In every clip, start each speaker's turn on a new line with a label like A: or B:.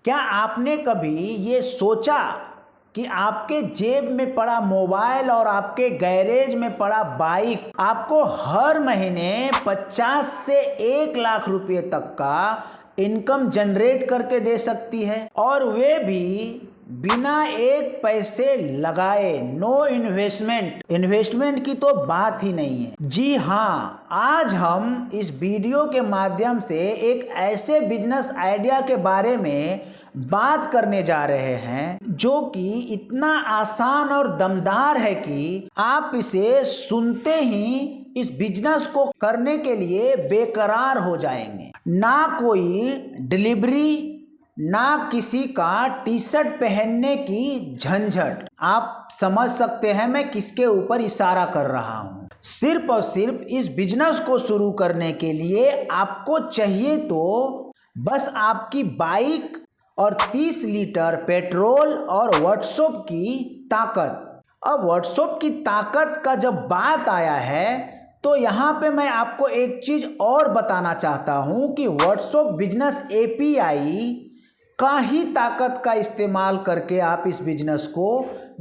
A: क्या आपने कभी ये सोचा कि आपके जेब में पड़ा मोबाइल और आपके गैरेज में पड़ा बाइक आपको हर महीने 50 से 1 लाख रुपए तक का इनकम जनरेट करके दे सकती है, और वे भी बिना एक पैसे लगाए। नो इन्वेस्टमेंट की तो बात ही नहीं है। जी हाँ, आज हम इस वीडियो के माध्यम से एक ऐसे बिजनेस आइडिया के बारे में बात करने जा रहे हैं जो कि इतना आसान और दमदार है कि आप इसे सुनते ही इस बिजनेस को करने के लिए बेकरार हो जाएंगे। ना कोई डिलीवरी, ना किसी का टी शर्ट पहनने की झंझट। आप समझ सकते हैं मैं किसके ऊपर इशारा कर रहा हूं। सिर्फ और सिर्फ इस बिजनेस को शुरू करने के लिए आपको चाहिए तो बस आपकी बाइक और 30 लीटर पेट्रोल और व्हाट्सएप की ताकत। अब व्हाट्सएप की ताकत का जब बात आया है तो यहाँ पे मैं आपको एक चीज और बताना चाहता हूँ कि व्हाट्सएप बिजनेस एपीआई का ही ताकत का इस्तेमाल करके आप इस बिजनेस को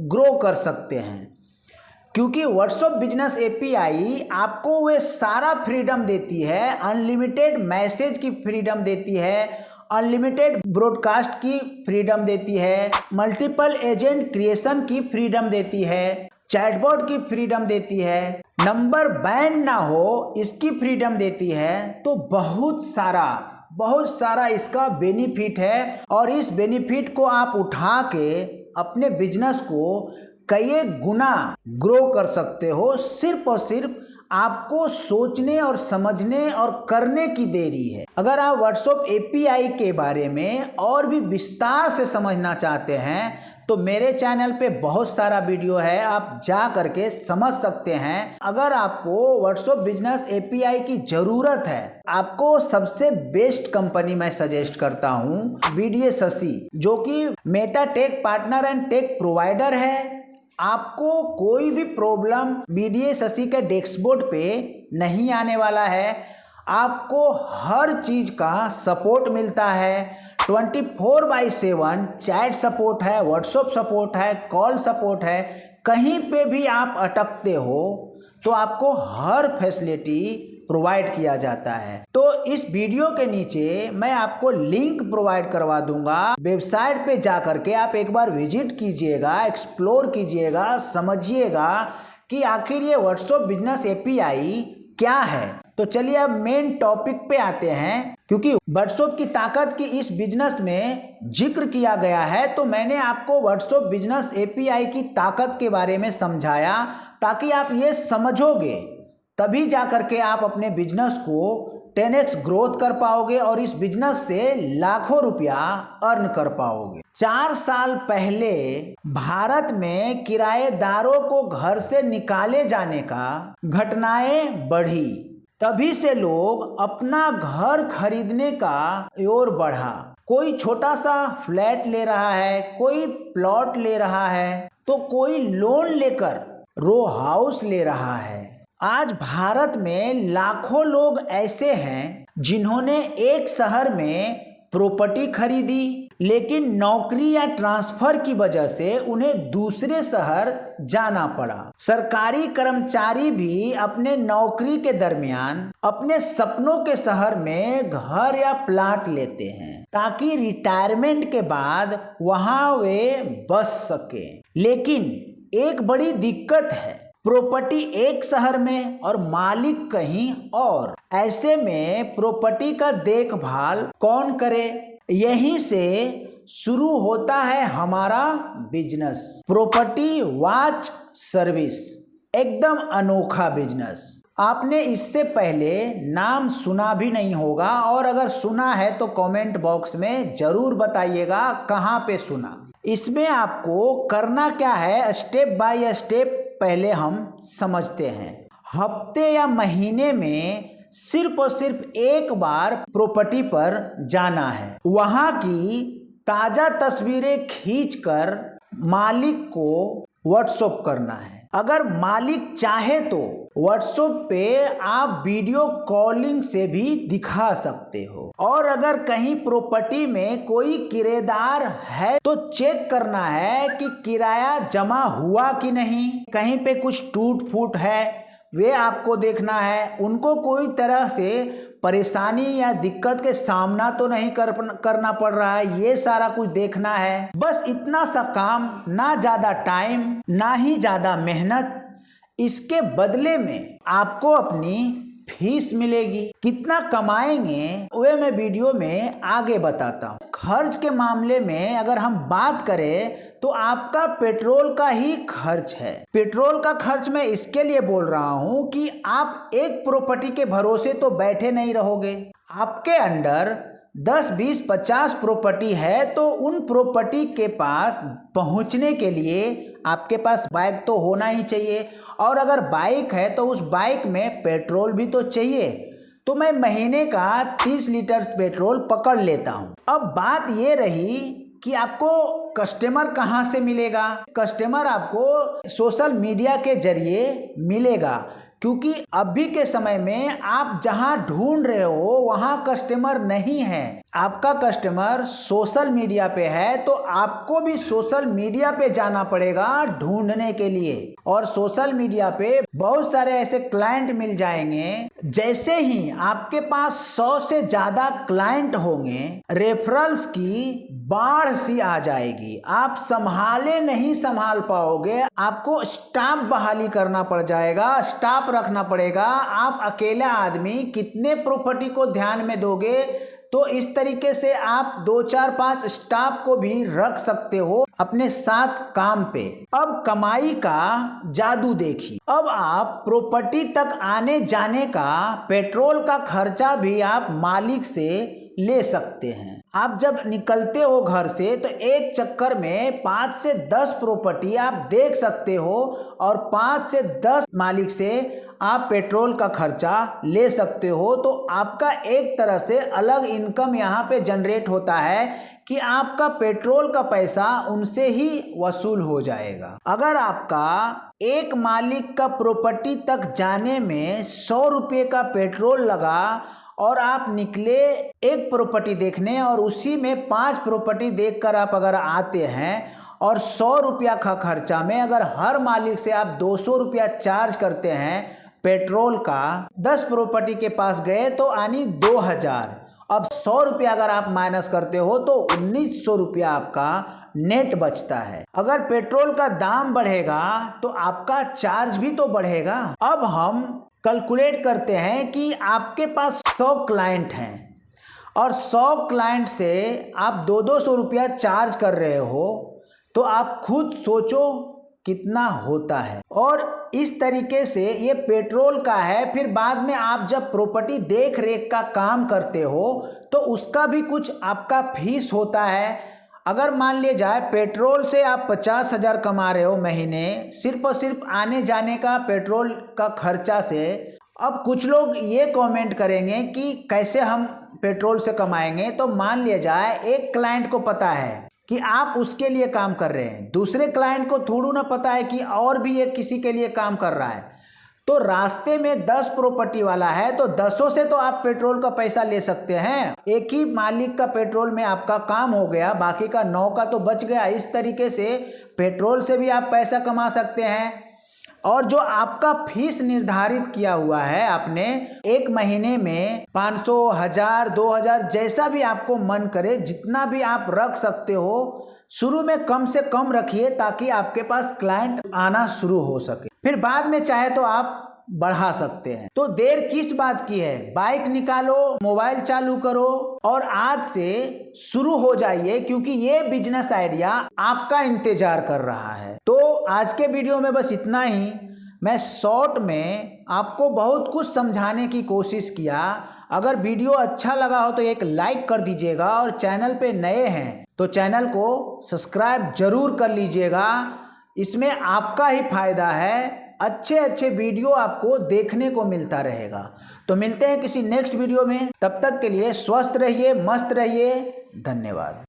A: ग्रो कर सकते हैं, क्योंकि व्हाट्सएप बिजनेस एपीआई आपको वे सारा फ्रीडम देती है। अनलिमिटेड मैसेज की फ्रीडम देती है, अनलिमिटेड ब्रॉडकास्ट की फ्रीडम देती है, मल्टीपल एजेंट क्रिएशन की फ्रीडम देती है, चैटबॉट की फ्रीडम देती है, नंबर बैन ना हो इसकी फ्रीडम देती है। तो बहुत सारा इसका बेनिफिट है, और इस बेनिफिट को आप उठा के अपने बिजनेस को कई गुना ग्रो कर सकते हो। सिर्फ और सिर्फ आपको सोचने और समझने और करने की देरी है। अगर आप व्हाट्सएप एपीआई के बारे में और भी विस्तार से समझना चाहते हैं तो मेरे चैनल पे बहुत सारा वीडियो है, आप जा करके समझ सकते हैं। अगर आपको व्हाट्सएप बिजनेस एपीआई की जरूरत है, आपको सबसे बेस्ट कंपनी मैं सजेस्ट करता हूं बीडीए शशि, जो कि Meta tech partner and tech provider है। आपको कोई भी प्रॉब्लम बीडीए शशि के डेस्कबोर्ड पे नहीं आने वाला है। आपको हर चीज का सपोर्ट मिलता है। 24/7 चैट सपोर्ट है, व्हाट्सएप सपोर्ट है, कॉल सपोर्ट है। कहीं पे भी आप अटकते हो तो आपको हर फैसिलिटी प्रोवाइड किया जाता है। तो इस वीडियो के नीचे मैं आपको लिंक प्रोवाइड करवा दूंगा। वेबसाइट पे जा करके आप एक बार विजिट कीजिएगा, एक्सप्लोर कीजिएगा, समझिएगा कि आखिर ये व्हाट्सएप बिजनेस एपीआई क्या है। तो चलिए अब मेन टॉपिक पे आते हैं। क्योंकि व्हाट्सएप की ताकत की इस बिजनेस में जिक्र किया गया है, तो मैंने आपको व्हाट्सएप बिजनेस एपीआई की ताकत के बारे में समझाया, ताकि आप ये समझोगे तभी जा करके आप अपने बिजनेस को 10x ग्रोथ कर पाओगे और इस बिजनेस से लाखों रुपया अर्न कर पाओगे। 4 साल पहले भारत में किराएदारों को घर से निकाले जाने का घटनाएं बढ़ी, तभी से लोग अपना घर खरीदने का ओर बढ़ा। कोई छोटा सा फ्लैट ले रहा है, कोई प्लॉट ले रहा है, तो कोई लोन लेकर रो हाउस ले रहा है। आज भारत में लाखों लोग ऐसे हैं जिन्होंने एक शहर में प्रॉपर्टी खरीदी, लेकिन नौकरी या ट्रांसफर की वजह से उन्हें दूसरे शहर जाना पड़ा। सरकारी कर्मचारी भी अपने नौकरी के दरमियान अपने सपनों के शहर में घर या प्लाट लेते हैं, ताकि रिटायरमेंट के बाद वहां वे बस सके। लेकिन एक बड़ी दिक्कत है, प्रॉपर्टी एक शहर में और मालिक कहीं और। ऐसे में प्रॉपर्टी का देखभाल कौन करे? यहीं से शुरू होता है हमारा बिजनेस, प्रॉपर्टी वॉच सर्विस। एकदम अनोखा बिजनेस। आपने इससे पहले नाम सुना भी नहीं होगा, और अगर सुना है तो कमेंट बॉक्स में जरूर बताइएगा कहाँ पे सुना। इसमें आपको करना क्या है, स्टेप बाय स्टेप पहले हम समझते हैं। हफ्ते या महीने में सिर्फ और सिर्फ एक बार प्रॉपर्टी पर जाना है। वहां की ताजा तस्वीरें खींचकर मालिक को व्हाट्सएप करना है। अगर मालिक चाहे तो व्हाट्सएप पे आप वीडियो कॉलिंग से भी दिखा सकते हो। और अगर कहीं प्रॉपर्टी में कोई किराएदार है तो चेक करना है कि किराया जमा हुआ कि नहीं। कहीं पे कुछ टूट फूट है वे आपको देखना है। उनको कोई तरह से परेशानी या दिक्कत के सामना तो नहीं करना पड़ रहा है, ये सारा कुछ देखना है। बस इतना सा काम, ना ज़्यादा टाइम ना ही ज़्यादा मेहनत। इसके बदले में आपको अपनी फीस मिलेगी। कितना कमाएंगे वे मैं वीडियो में आगे बताता हूँ। खर्च के मामले में अगर हम बात करें तो आपका पेट्रोल का ही खर्च है। पेट्रोल का खर्च मैं इसके लिए बोल रहा हूँ कि आप एक प्रॉपर्टी के भरोसे तो बैठे नहीं रहोगे। आपके अंडर 10, 20, 50 प्रॉपर्टी है तो उन प्रॉपर्टी के पास पहुंचने के लिए आपके पास बाइक तो होना ही चाहिए। और अगर बाइक है तो उस बाइक में पेट्रोल भी तो चाहिए। तो मैं महीने का 30 लीटर पेट्रोल पकड़ लेता हूं। अब बात ये रही कि आपको कस्टमर कहां से मिलेगा। कस्टमर आपको सोशल मीडिया के जरिए मिलेगा, क्योंकि अभी के समय में आप जहां ढूंढ रहे हो वहां कस्टमर नहीं है। आपका कस्टमर सोशल मीडिया पे है तो आपको भी सोशल मीडिया पे जाना पड़ेगा ढूंढने के लिए। और सोशल मीडिया पे बहुत सारे ऐसे क्लाइंट मिल जाएंगे। जैसे ही आपके पास 100 से ज्यादा क्लाइंट होंगे, रेफरल्स की बाढ़ सी आ जाएगी। आप संभाले नहीं संभाल पाओगे। आपको स्टाफ बहाली करना पड़ जाएगा, स्टाफ रखना पड़ेगा। आप अकेला आदमी कितने प्रॉपर्टी को ध्यान में दोगे। तो इस तरीके से आप 2, 4, 5 स्टाफ को भी रख सकते हो अपने साथ काम पे। अब कमाई का जादू देखिए। अब आप प्रॉपर्टी तक आने जाने का पेट्रोल का खर्चा भी आप मालिक से ले सकते हैं। आप जब निकलते हो घर से तो एक चक्कर में 5 से 10 प्रॉपर्टी आप देख सकते हो और 5 से 10 मालिक से आप पेट्रोल का खर्चा ले सकते हो। तो आपका एक तरह से अलग इनकम यहाँ पे जनरेट होता है कि आपका पेट्रोल का पैसा उनसे ही वसूल हो जाएगा। अगर आपका एक मालिक का प्रॉपर्टी तक जाने में 100 रुपये का पेट्रोल लगा और आप निकले एक प्रॉपर्टी देखने और उसी में 5 प्रॉपर्टी देखकर आप अगर आते हैं और 100 रुपया का खर्चा में अगर हर मालिक से आप 200 रुपया चार्ज करते हैं पेट्रोल का, 10 प्रॉपर्टी के पास गए तो आनी 2000। अब 100 रुपया अगर आप माइनस करते हो तो 1900 रुपया आपका नेट बचता है। अगर पेट्रोल का दाम बढ़ेगा तो आपका चार्ज भी तो बढ़ेगा। अब हम कैलकुलेट करते हैं कि आपके पास 100 क्लाइंट हैं और 100 क्लाइंट से आप 200 रुपया चार्ज कर रहे हो, तो आप खुद सोचो कितना होता है। और इस तरीके से ये पेट्रोल का है। फिर बाद में आप जब प्रॉपर्टी देख रेख का काम करते हो तो उसका भी कुछ आपका फीस होता है। अगर मान लिया जाए पेट्रोल से आप 50,000 कमा रहे हो महीने, सिर्फ और सिर्फ आने जाने का पेट्रोल का खर्चा से। अब कुछ लोग ये कमेंट करेंगे कि कैसे हम पेट्रोल से कमाएंगे। तो मान लिया जाए एक क्लाइंट को पता है कि आप उसके लिए काम कर रहे हैं, दूसरे क्लाइंट को थोड़ा ना पता है कि और भी एक किसी के लिए काम कर रहा है। तो रास्ते में 10 प्रॉपर्टी वाला है तो 10 से तो आप पेट्रोल का पैसा ले सकते हैं। एक ही मालिक का पेट्रोल में आपका काम हो गया, बाकी का 9 का तो बच गया। इस तरीके से पेट्रोल से भी आप पैसा कमा सकते हैं। और जो आपका फीस निर्धारित किया हुआ है आपने, एक महीने में 500, 1000, 2000 जैसा भी आपको मन करे जितना भी आप रख सकते हो। शुरू में कम से कम रखिए ताकि आपके पास क्लाइंट आना शुरू हो सके। फिर बाद में चाहे तो आप बढ़ा सकते हैं। तो देर किस बात की है, बाइक निकालो, मोबाइल चालू करो और आज से शुरू हो जाइए, क्योंकि ये बिजनेस आइडिया आपका इंतजार कर रहा है। तो आज के वीडियो में बस इतना ही। मैं शॉर्ट में आपको बहुत कुछ समझाने की कोशिश किया। अगर वीडियो अच्छा लगा हो तो एक लाइक कर दीजिएगा और चैनल पे नए हैं तो चैनल को सब्सक्राइब जरूर कर लीजिएगा। इसमें आपका ही फायदा है। अच्छे अच्छे वीडियो आपको देखने को मिलता रहेगा। तो मिलते हैं किसी नेक्स्ट वीडियो में। तब तक के लिए स्वस्थ रहिए, मस्त रहिए। धन्यवाद।